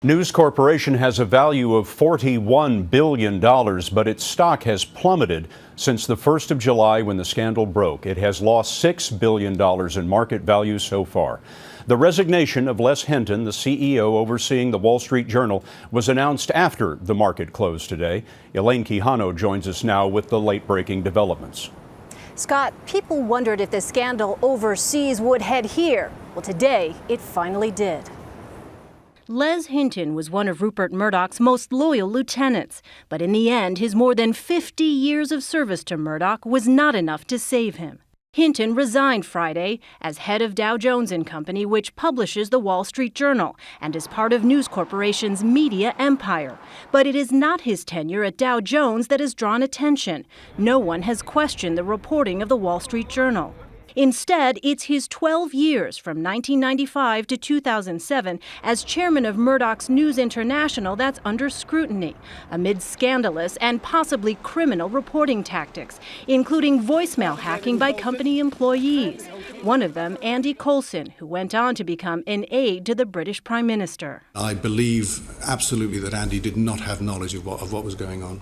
News Corporation has a value of $41 billion, but its stock has plummeted since the 1st of July when the scandal broke. It has lost $6 billion in market value so far. The resignation of Les Hinton, the CEO overseeing the Wall Street Journal, was announced after the market closed today. Elaine Quijano joins us now with the late-breaking developments. Scott, people wondered if the scandal overseas would head here. Well, today it finally did. Les Hinton was one of Rupert Murdoch's most loyal lieutenants, but in the end, his more than 50 years of service to Murdoch was not enough to save him. Hinton resigned Friday as head of Dow Jones and Co, which publishes the Wall Street Journal and is part of News Corporation's media empire. But it is not his tenure at Dow Jones that has drawn attention. No one has questioned the reporting of the Wall Street Journal. Instead, it's his 12 years from 1995 to 2007 as chairman of Murdoch's News International that's under scrutiny, amid scandalous and possibly criminal reporting tactics, including voicemail hacking by company employees. One of them, Andy Coulson, who went on to become an aide to the British Prime Minister. I believe absolutely that Andy did not have knowledge of what was going on.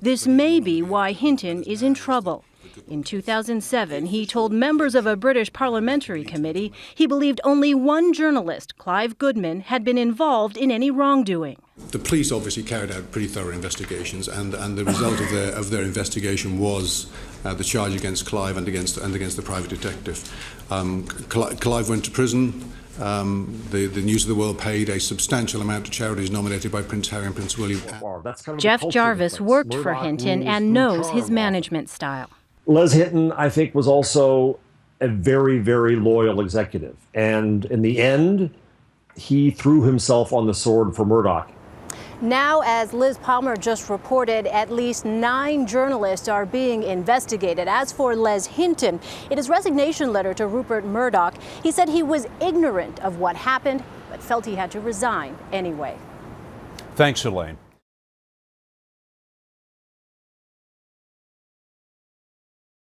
This may be why Hinton is in trouble. In 2007, he told members of a British parliamentary committee he believed only one journalist, Clive Goodman, had been involved in any wrongdoing. The police obviously carried out pretty thorough investigations, and the result of their investigation was the charge against Clive and against the private detective. Clive went to prison. The News of the World paid a substantial amount to charities nominated by Prince Harry and Prince William. Jeff Jarvis worked for Hinton and knows his management style. Les Hinton, I think, was also a very, very loyal executive. And in the end, he threw himself on the sword for Murdoch. Now, as Liz Palmer just reported, at least 9 journalists are being investigated. As for Les Hinton, in his resignation letter to Rupert Murdoch, he said he was ignorant of what happened, but felt he had to resign anyway. Thanks, Elaine.